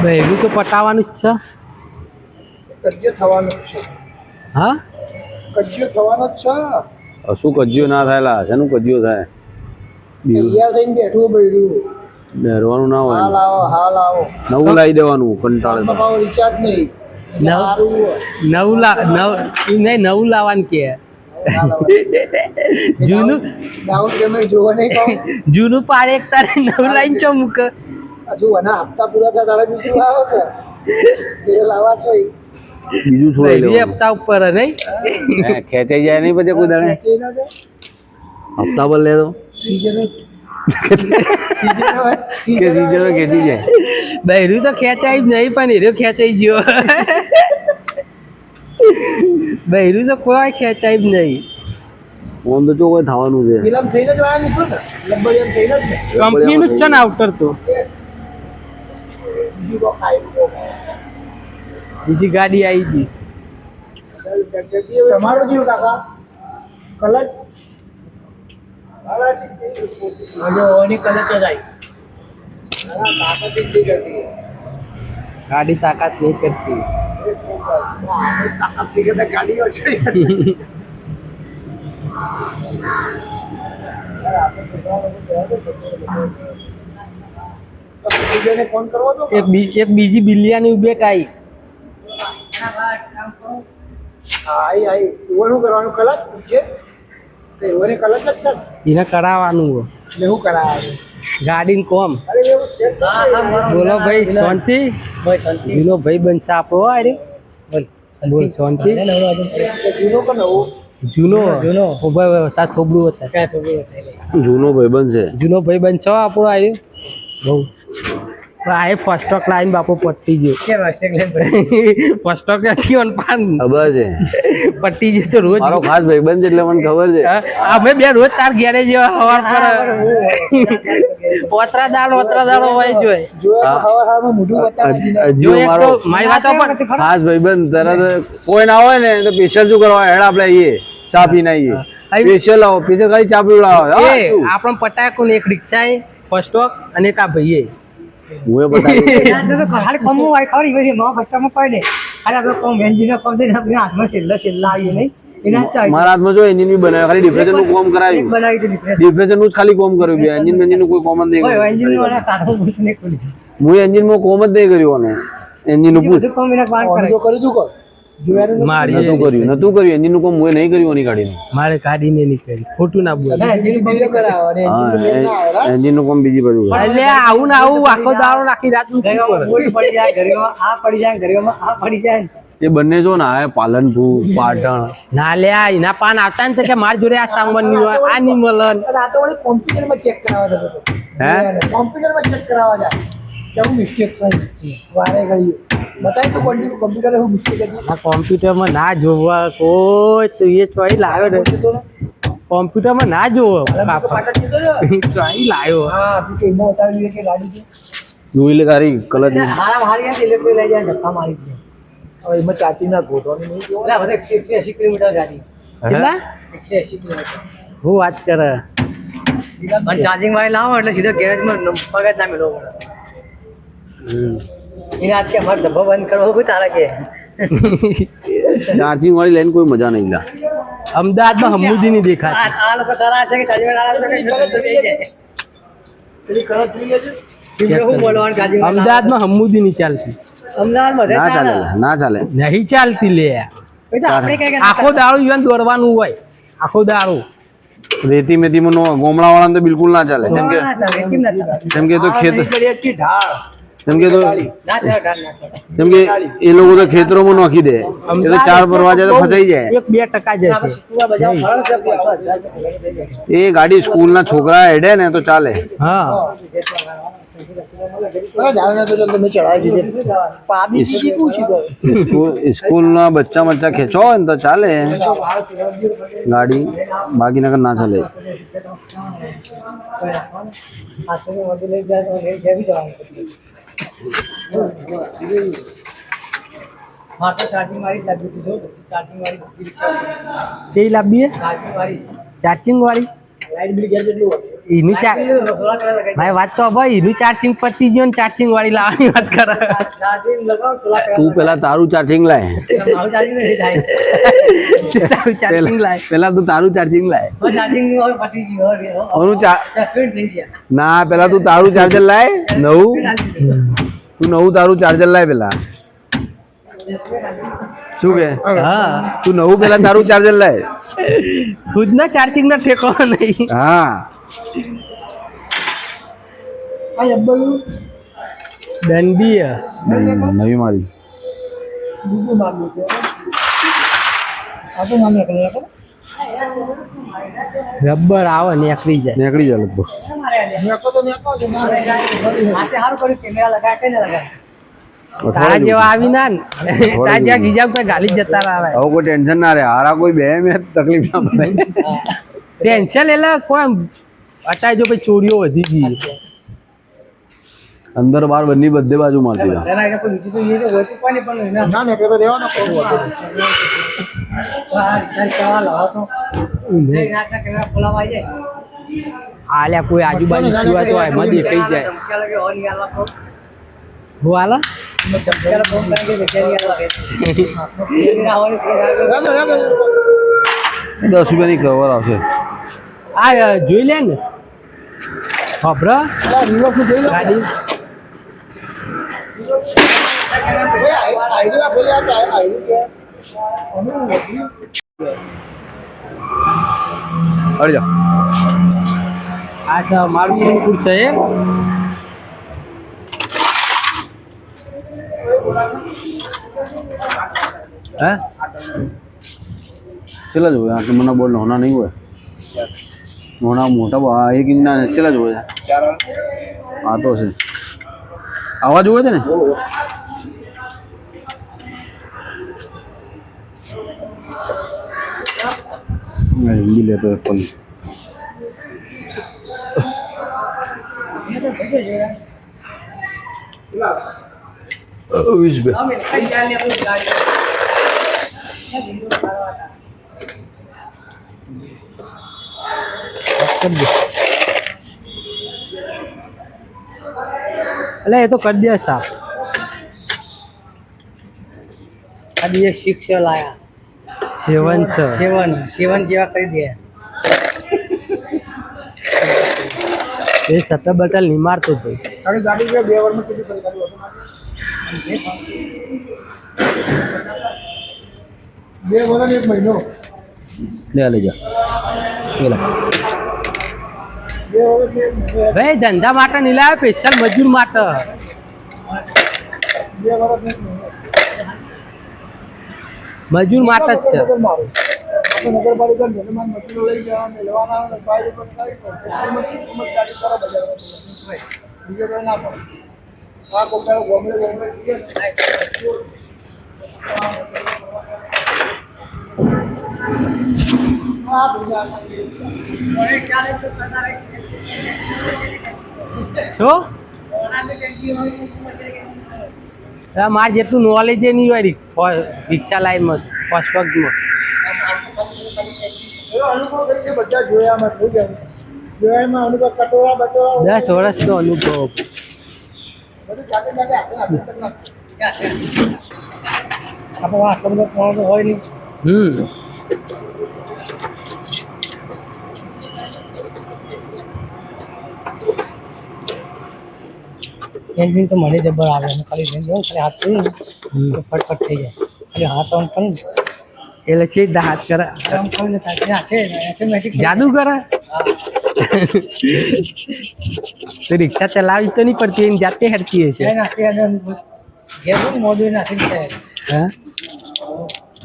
બહેરું તો પટાવવાનું જ છે. કજ્જો થવાનો જ છે. હા કજ્જો થવાનો જ છે. શું કજ્યો ના થાયલા શેનું કજ્યો થાય તૈયાર થઈને બેઠું બૈરું ડરવાનું ના હોય હાલ આવો નવું લાવી દેવાનું કંટાળે તો પાછો રિચાર્જ નહીં નવું લાવવાનું કે જૂનું ડાઉન પેમેન્ટ જોવા નહીં કહું જૂનું પાડે એક તારે નવું લાઈન ચો મૂક હજુ આના હપ્તા પૂરા થાય તારે બીજું આવે કે એ લાવવા છો બીજું છોડી બે દેવાનું હપ્તા ઉપર નહીં ખેંચાઈ જાય નહીં પછી કોઈ દાડે હપ્તા પર લે તો કે સીઝન ખેંચી જાય બહેરું તો ખેંચાય જ નહીં પણ હીરો ખેંચાઈ ગયો બહેરું તો કોઈ ખેંચાય જ નહીં ફોન તો કોઈ થવાનું છે ફિલ્મ થઈને જ વાયા નીકળું ને લંબર એમ થઈને જ ને કંપનીનું જ છે ને આઉટર તો બીજું કોઈ ખાઈ બીજી ગાડી આવી ગઈ તમારું જીવ કાકા કલર ગાડી તાકાત નહીં કરતી ગાડીઓ છે ફોન કરવો તો એક બીજી બિલિયાની બેટ આવી આઈ શું કરવાનું કલર છે એવોને કલર જ છે એને કરાવવાનું હોય. ને શું કરાવે ગાડીને કોમ અરે એવું છે બોલો ભાઈ શાંતિ જૂનો ભાઈ બનશે આપણો અરે બોલ શાંતિ જૂનો કે નવું જૂનો ભાઈ તાર થોબડું હતા જૂનો ભાઈબંધ છે જૂનો ભાઈ બનશો આપણો આવ્યો બહુ આ ફર્સ્ટ સ્ટોક લાઈન બાપુ પટ્ટી ગયો ફર્સ્ટ સ્ટોક નથી ઓન પાન ખબર છે પટ્ટી ગયો તો રોજ મારો ખાસ ભાઈબંધ છે એટલે મને ખબર છે અમે બે રોજ તાર ઘેરે જેવા હવાર પર ઓતરા દાળ હોય જોઈએ હવામાં મોઢું બતાવે હજુ મારો મારી વાતો પણ ખાસ ભાઈબંધ તરત કોઈ ના હોય ને તો સ્પેશિયલ શું કરવા હેડ આપણે આવીએ ચા પીને આવીએ સ્પેશિયલ આવો સ્પેશિયલ ખાલી ચા પીવડાવો આપણને પટાય કોને એક રિક્ષા ફર્સ્ટ સ્ટોક અને એક આ ભાઈએ હું પટાવી મારા હાથમાં જો એન્જિન બી બનાવ્યું ખાલી ડિફ્રેશન નું કોમ કરાવ્યું ડિફ્રેશન નું જ ખાલી કોમ કર્યું બે એન્જિન નું કોઈ કોમ જ નહીં કર્યું હું એન્જિન માં કોમ જ નહીં કર્યું અને એન્જિન નું પૂછ નતું કર્યું એન્જિન નું કોમ હું નહીં કર્યું એની ગાડીનું મારે ગાડીને નહીં કરી ખોટું ના બોલ એન્જિન નું કોમ બીજી બાજુ એટલે આવું ને આવું આખો દાડો નાખી રાત એ બંને જો ને આ પાલનપુર પાટણ ના લે એના પાન આવતા ને કે માર જોડે આ સામાન ની આ ની મળન કોમ્પ્યુટરમાં ચેક કરાવવા જતો કોમ્પ્યુટરમાં ચેક કરાવવા જાય કેવું મિસ્ટેક છે વારે ગયું બતાવી તો કોમ્પ્યુટર એવું મિસ્ટેક હતી આ કોમ્પ્યુટરમાં ના જોવા કોઈ તો એ ચોઈ લાવ્યો ને કોમ્પ્યુટરમાં ના જોવો ચોઈ લાવ્યો હા તું કે એમાં ઉતારી કે ગાડી જોઈ લે તારી કલર હવે એમાં ચાચી ના ગોઠવાની નહીં જોવો 180 કિલોમીટર ગાડી કેટલા 180 કિલોમીટર હું વાત કરે ચાર્જિંગ વાળી લાવો એટલે સીધા ગેરેજમાં પગ જ ના મેળવો એને આજ કે અમારે ડબ્બો બંધ કરવો કોઈ તારા કે ચાર્જિંગ વાળી લાઈન કોઈ મજા નહીં લા અમદાવાદમાં હમુદી નહીં દેખાતી આ લોકો સારા છે કે ચાર્જિંગ વાળા શું બોલવાનું ચાર્જિંગ અમદાવાદમાં હમુદી નહીં ચાલતી અમદાવાદમાં ના ચાલે નહીં ચાલતી લે આખો દાડો ઈવન દોડવાનું હોય આખો દાડો રેતી મેતીમાં ગોમડા વાળા તો બિલકુલ ના ચાલે જેમ કે તો ખેત જેમ કે એ લોકો તો ખેતરોમાં નાખી દે એ તો 4 પરવા જાય તો ફસાઈ જાય 1-2% જશે એ ગાડી સ્કૂલ ના છોકરા હેડે ને તો ચાલે હા સ્કૂલ ના બચ્ચા ખેંચો હોય ને તો ચાલે ગાડી બાકી નગર ના ચાલે ચેઈ લાવીએ ચાર્જિંગ વાળી લાઈટ બિલ ઘેર કેટલું હોય? એનું ભાઈ વાત તો ભાઈ એનું ચાર્જિંગ પતી ગયું ને ચાર્જિંગ વાળી લાવવાની વાત કરે. તું પેલા તારું ચાર્જિંગ લાય તારું ચાર્જિંગ લાય. પેલા તું તારું ચાર્જિંગ લાય ના પેલા તું તારું ચાર્જર લાય નવું તારું ચાર્જર લાય પેલા શું કે હા તું નવું પેલા તારું ચાર્જર લાય ખુદ ના ચાર્જિંગ ના ઠેકો નહીં. હા આ ડબ્બલ દંડી નવી મારી બીજું માંગ્યું છે આ તો માંગે કરે રબર આવે નીકળી જાય. નીકળી જાય લગભગ નેકો તો નેકો છે ના તારા જેવા આવી ના ને તારા જેવા ગીજા કોઈ ગાલી જતા આવે. હવે કોઈ ટેન્શન ના રહે હારા કોઈ બે મેં તકલીફ ના પડે ટેન્શન એટલે કોઈ અટાઈ જો પછી ચોરીઓ વધી ગઈ અંદર બાર બંને બધે બાજુ મારતી હતા. ના નેકો તો રહેવાનો આલ્યા કોઈ આજુબાજુ જોવા તો એમાં દેખાઈ જાય. હું આલા 10 રૂપિયાની કવર આવશે આ જોઈ લે ને ખબર રિવર્સ નું જોઈ લો ગાડી આઈડિયા બોલ્યા તો આઈડિયા અડી જા આ તો મારું અનુકૂળ છે એમ. હે ચલા જોવે આટલું મને બોલ નાના નહીં હોય નાના મોટા એક ઇંચના ચલા જોવે છે હા તો છે આવા જોવે છે ને હિન્દી લેતો એક પલ 20 રૂપિયા એટલે એ તો કરી દે સાફ. અभी ये शिक्षा लाया 7 છે सेवन जेवा कर दिया એ સતર બટલ નહીં મારતો ભાઈ. તારી ગાડી છે 2 વર્ષમાં કેટલી કરી ગાડી બે વર્ષ ને 1 મહિનો લે જા પેલા 2 વર્ષ ને 1 મહિનો ભાઈ ધંધા માટે નહીં લાવે સ્પેશિયલ મજૂર માટે 2 વર્ષ ને 1 મહિનો મજૂર માટે જ છે. મારું આપણે નગરપાલિકા જનમાન મજૂરો લઈ જવાના લેવાના અને ફાઇલ ઉપર કરી કિંમત ગાડી કરો બજારમાં બીજો કોઈ ના પડે આ કોકારો ગોમડે શું મારે જેટલું નોલેજ એ નહીં હોય રિક્ષા લાઈનમાં ફર્સ્ટમાં એવો અનુભવ કરીને બધા જોયામાં થઈ જાય જોયામાં અનુભવ કટોરા બટોરા 10 વર્ષનો અનુભવ. બધું જાતે જાતે આપણે આપણે આટલો બધો ફોન હોય નહીં એન્જિન તો મને જબર આવે હું ખાલી લઈને જાઉં ખાલી હાથ જોઈને તો ફટફટ થઈ જાય ખાલી હાથ ઓન કરીને એટલે છે હાથ કરે આમ કરીને તાકી હાથે ઓટોમેટિક જાદુ કરે તો રિક્ષા ચલાવી તો નહીં પડતી એની જાતે હરતી હશે. નાખી અને ઘેર મોડું નાખી દે હા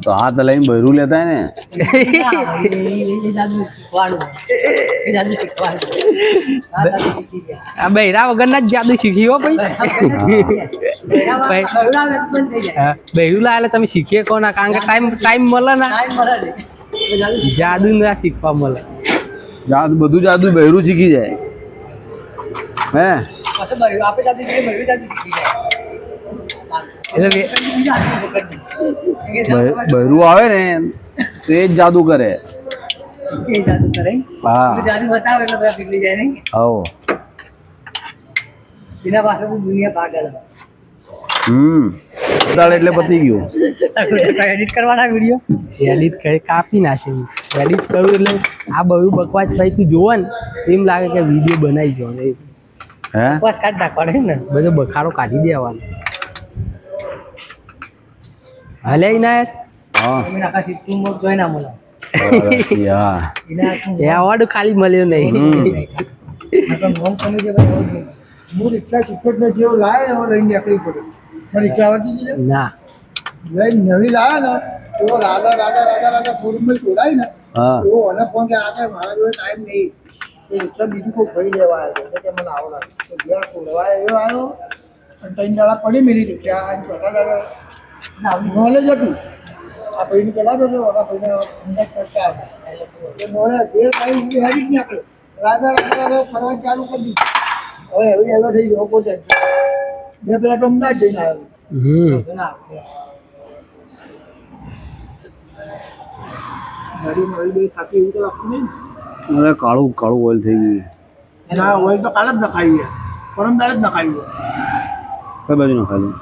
તો હાથ લઈને બૈરું લેતા હે ને એ જાદુ શીખવાડું એ જાદુ શીખવાડું આ જાદુ શીખી ગયા આ બૈરા વગરના જ જાદુ શીખી હો ભાઈ. બૈરું લાવે તમે શીખીએ કોના કારણ કે ટાઈમ મળે ને જાદુ ના શીખવા મળે. બધું જાદુ બૈરું શીખી જાય હે પાછું બર્યું આપણે જાદુ શીખી બર્યું જાદુ શીખી ગયા એટલે બૈરું આવે ને તો એ જ જાદુ કરે એ જાદુ કરે હા જાદુ બતાવે એટલે બધા પીગળી જાય નહીં આવો એના પાસે તો દુનિયા પાગલ ઉતાળ એટલે પતી ગયું એડિટ કરવાના વિડીયો એડિટ કરી કાપી નાખે એડિટ કરું એટલે આ બધું બકવાસ ભાઈ તું જોવે ને એમ લાગે કે વિડીયો બનાવી જો હે બસ કાઢ નાખવાનો ને બધો બખાડો કાઢી દેવાનો હાલે ઇનાયત હા તમે આખા સિસ્ટમ મોડ જોઈ ના મળે હા એ અવાર્ડ ખાલી મળ્યો નહીં નોમ તમે જે ભાઈ હોત નહીં હું રિક્ષા ટિકિટ ને જેવું લાવે ને એવો લઈને નીકળી પડ્યો મને રિક્ષા આવડતી હતી ને ના લઈને નવી લાવે ને એવો રાગા ફોરમાં છોડાય ને હા એવો મને ફોન કે આગળ મારા જોડે ટાઈમ નહીં એ રિક્ષા બીજું કોઈ ફરી લેવા આવ્યો એટલે કે મને આવડે તો ઘેર છોડવા એવો આવ્યો અને 3 દાડા પડી મેરી રિક્ષા અને છોટા દાદા નોલેજ હતું આ ભાઈને પેલા તો ઓલા ભાઈને અંદાજ કરતા આવ્યો એ નોલેજ ઘેર કાંઈ ઊંઘી હારી જ નાખ્યો રાગા ફરવા ચાલુ કરી દીધું હવે એવું એવો થઈ ગયો પોતે મેં પેલા તો અમદાવાદ જઈને આવ્યો ગાડી મળી ગઈ ખાતી એવું તો લાગતું નહીં અરે કાળું કાળું ઓઇલ થઈ ગયું ના હોય તો કાલ જ નખાવી પરમ દાડે જ નખાવી કઈ બાજુ નખાયું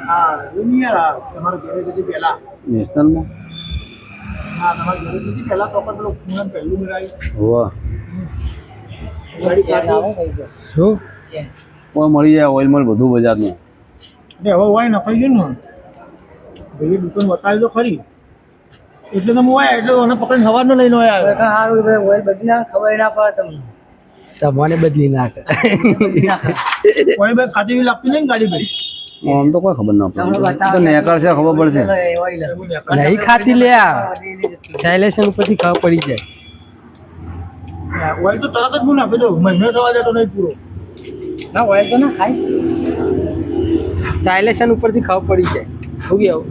હા એવું નહીં યાર તમારા ઘરે જતી પહેલા નેશનલમાં હા તમારા ઘરે જતી પહેલા તો પણ પેલો ખૂણા પહેલું મેળાવી હોવા ગાડી ખાતી શું કોઈ મળી જાય ઓઇલ મળ બધું બજારનું એટલે હવે હોય નખાઈ ગયું ને ભાઈ દુકાન બતાવી તો ખરી એટલે તો હું હોય એટલે એને પકડીને સવારનો લઈને હોય આવ્યો સારું ભાઈ ઓઇલ બધી ના ખબર ના પડે તમને તમને બદલી નાખે કોઈ ભાઈ ખાતી એવી લાગતી નહીં ને ગાડી ભાઈ આમ તો કોઈ ખબર ના પડે તો નેકર છે ખબર પડશે ઓઇલ નહીં ખાતી લે આ સાયલેશન ઉપરથી ખબર પડી જાય હોય તો તરત જ હું નાખી દઉં મહિનો થવા જતો નહીં પૂરો ના ઓઇલ તો ના ખાય સાયલેશન ઉપરથી ખબર પડી જાય શું કેવું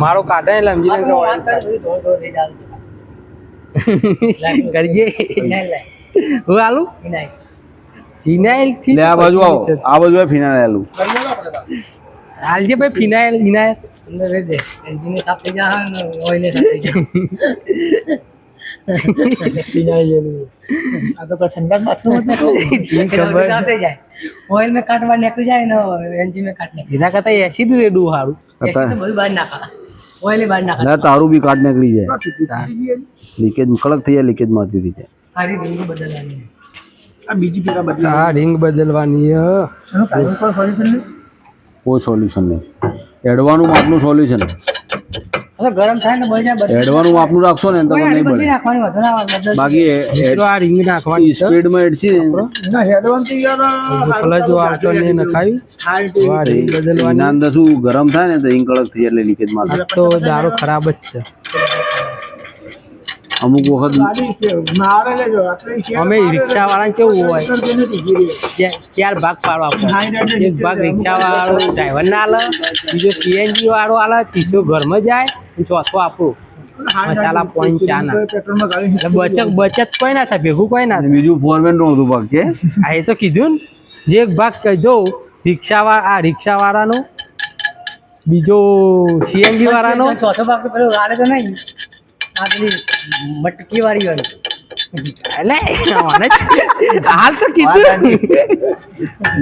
મારો કાઢે એટલે સમજી લે કે વાત કરે થોડી થોડી થઈ જાય કરજે હું આલું નહીં ફિનાઇલ થી લે આ બાજુ આવો આ બાજુ ફિનાઇલ આલું હાલજે ભાઈ ફિનાઇલ ઇનાયત અંદર રહી દે એન્જિન સાફ થઈ જાય ને ઓઇલ સાફ થઈ જાય આ તો કઈ સંડાસ બાથરૂમ જ નથી ખબર સાફ થઈ જાય ઓઇલ में काट बार निकल जाए ना एंजिन में काट निकल એના કરતા એસિડ રેડું સારું ऐसे तो बहुत बार नाखा ઓઇલ બાર નાખા ના તારું બી કાટ નીકળી જાય લીકેજ કડક થઈ જાય લીકેજ માંથી થઈ જાય સારી રીંગ બદલવાની આ બીજી પેલા બદલા આ રિંગ બદલવાની હ એનો કાયમ પર સોલ્યુશન નહીં કોઈ સોલ્યુશન નહીં એડવાનું માપનું સોલ્યુશન એટલે ગરમ થાય ને બળી જાય એડવાનું માપનું રાખશો ને તો નહીં બધી બને નાખવાની વધુ ના બદલ બાકી તો આ રિંગ નાખવાની છે સ્પીડમાં એડસી ને ના હેડવાન તો યાર ફ્લજ આવતો ને નખાયું આ રિંગ બદલવાની એના અંદર શું ગરમ થાય ને તો ઈંક કડક થઈ જાય એટલે લીકેજ માં તો દારૂ ખરાબ જ છે અમુક વખત ગાડી છે મારે લેજો આટલી છે અમે રિક્ષા વાળા કેવું હોય ચાર ભાગ પાડવા પડે એક ભાગ રિક્ષા વાળો ડ્રાઈવર ના આલે બીજો સીએનજી વાળો આલે ત્રીજો ઘરમાં જાય અને ચોથો આપણું મસાલા પોઈન્ટ ચા ના પેટ્રોલમાં ગાડી એટલે બચત કોઈ ના થાય ભેગું કોઈ ના થાય બીજું ફોરમેન નો હતું ભાગ છે આ એ તો કીધું ને જે એક ભાગ કહેજો રિક્ષા વાળાનો બીજો સીએનજી વાળાનો ચોથો ભાગ તો પેલો ગાડે તો નહીં આ પેલી મટકી વાળી હોય એટલે હાલ તો કીધું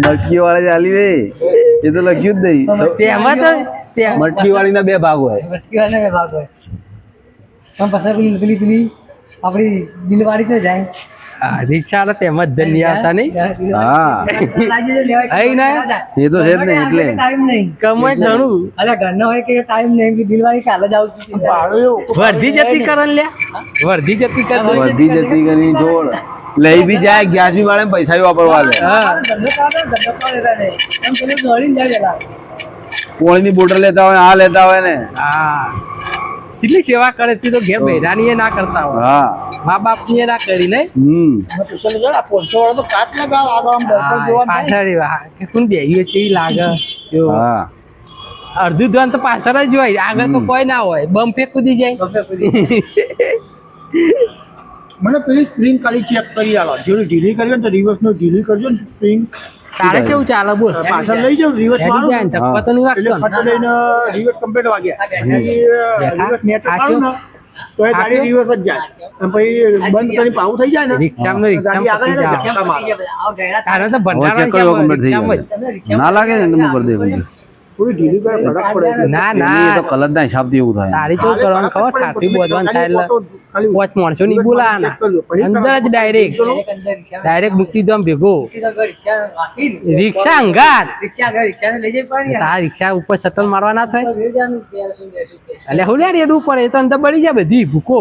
મટકી વાળા ચાલી રે એ તો લખ્યું જ નહીં તેમાં તો મટકી વાળી ના બે ભાગ હોય મટકી વાળા બે ભાગ હોય પણ પછી પેલી આપણી દિલવાળી તો જાય રિક્ષા વાળા તેમાં જ ધન્ય આવતા નહીં હા અહીં ના એ તો છે જ નહીં એટલે ટાઈમ નહીં કમાય ઘણું અલ્યા ઘરના હોય કે ટાઈમ નહીં દિલવાળી કાલે જ આવતી વર્ધી જતી કરન લ્યા વર્ધી જતી કર વધી જતી કરી જોડ લઈ બી જાય ગેસ બી વાળે પૈસા બી વાપરવા લે પોણીની બોટલ લેતા હોય આ લેતા હોય ને હા કેટલી સેવા કરે તી તો ઘેર બૈરાની એ ના કરતા હોય હા મા બાપ ની એ ના કરી ને આ 500 વાળો તો કાચ લગાવ આગળ આમ દર્પણ જોવા પાછળ કે કોણ બેહીએ છે ઈ લાગે જો હા અડધું ધ્યાન તો પાછળ જ હોય આગળ તો કોઈ ના હોય બમ ફેક કૂદી જાય મને પેલી સ્પ્રિંગ ખાલી ચેક કરી આલો જેવી ઢીલી કરી હોય ને તો રિવર્સ નો ઢીલી કરજો ને સ્પ્રિંગ તારે કેવું ચાલે બોલ પાછળ લઈ જાવ રિવર્સ હેડી મારો જાય ને ધક્કા તો નહીં એટલે વાગતો ને. ફટ લઈને રિવર્સ કમ્પ્લીટ વાગ્યા રિવર્સ નેટ પાડું ને તો એ ગાડી રિવર્સ જ જાય અને પછી બંધ કરી પાવું થઈ જાય ને રિક્ષામાં ગાડી આગળ પતી જાય, જાઓ. ધક્કા મારે. તારે તો હવે ભંડારા ચેક કરો કમ્પ્લીટ થઈ રિક્ષામાં જ. જાય ના લાગે ને તમે કરી દે complete. થોડી ઢીલી કરે ફરક પડે. ના એની એ તો ના કલર ના હિસાબથી એવું થાય તારી શું કરવાનું ખબર ઠાઠી બોધવાનું થાય એટલે પોચ માણસો નહીં બોલાવાના અંદર જ ડાયરેક્ટ મૂકી દો આમ ભેગો રિક્ષા અંગાત તારા રિક્ષા ઉપર સટલ મારવા ના થાય એટલે હું લે રેડવું પડે એ તો અંદર બળી જાય બધી ભૂકો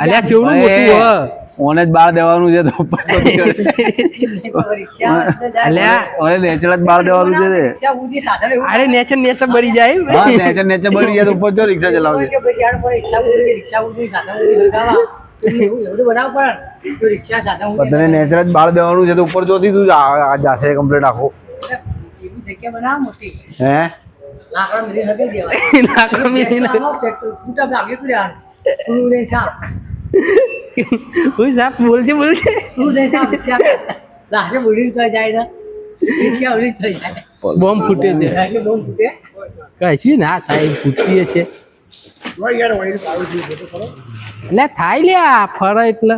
અલ્યા જેવડું મોટું હ ઓને જ બાર દેવાનું છે તો ઉપર તો અલ્યા ઓને નેચર જ બાર દેવાનું છે ને. અરે નેચર નેચર બળી જાય હા નેચર બની જાય તો ઉપર જો રિક્ષા ચલાવજે તને નેચર જ બાર દેવાનું છે તો ઉપર જોતી તું આ જાશે કમ્પ્લીટ આખો હે હું સાહેબ બોલજે બોમ્બ ફૂટે છે કશું ના થાય ફૂટતી છે ભાઈ યાર વાઈડ પાડું છું તો ખરો. એટલે થાય લે આ ફરે એટલે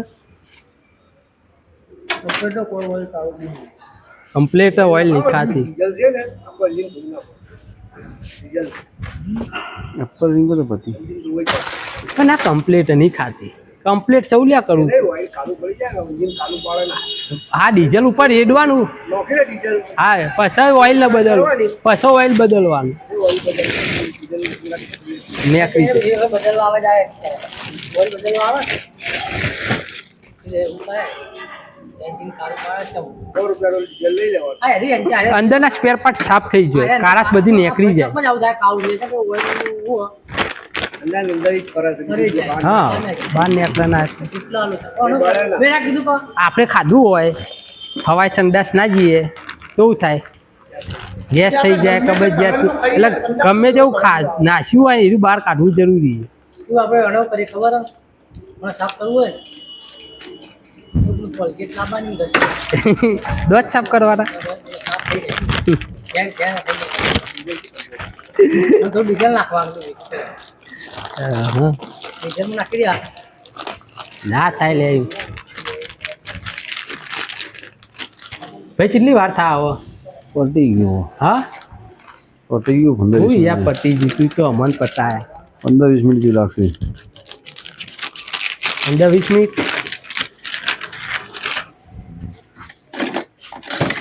તો કોઈ વાઈડ પાડું છું. કમ્પ્લેટ ઓઇલ નહીં ખાતી ડીઝલ છે ને આપણે લીન ભરી નાખો. ડીઝલ એપલ રીંગો તો પતિ પણ આ કમ્પ્લેટ નહીં ખાતી કમ્પ્લેટ સૌ લ્યા કરું નહીં વાઈડ કાલું પડી જાય ને ઇન્જિન કાલું પાડે ને હા ડીઝલ ઉપર રેડવાનું નોખી ને ડીઝલ હા પછી ઓઇલ ને બદલવાનું પછી ઓઇલ બદલવાનું નેકરી છે. ડીઝલ લઈ લેવાનું. અંદરના સ્પેર પાર્ટ સાફ થઈ જાય કારાશ બધી નીકળી જાય હા બહાર નીકળવાના આપણે ખાધું હોય હવાઈ સંડાસ ના જઈએ તો શું થાય ગેસ થઈ જાય કબજિયાત એટલે ગમે તેવું નાસ્યું હોય ને એનું બહાર કાઢવું જરૂરી દોધ સાફ કરવાના હા ના થાય લે એવું ભાઈ કેટલી વાર થાય આવો પતી ગયો હા પતી ગયું 15 હું યા પતી જીતું તો અમન પતાયા 15-20 મિનિટ જેવું લાગશે 15-20 મિનિટ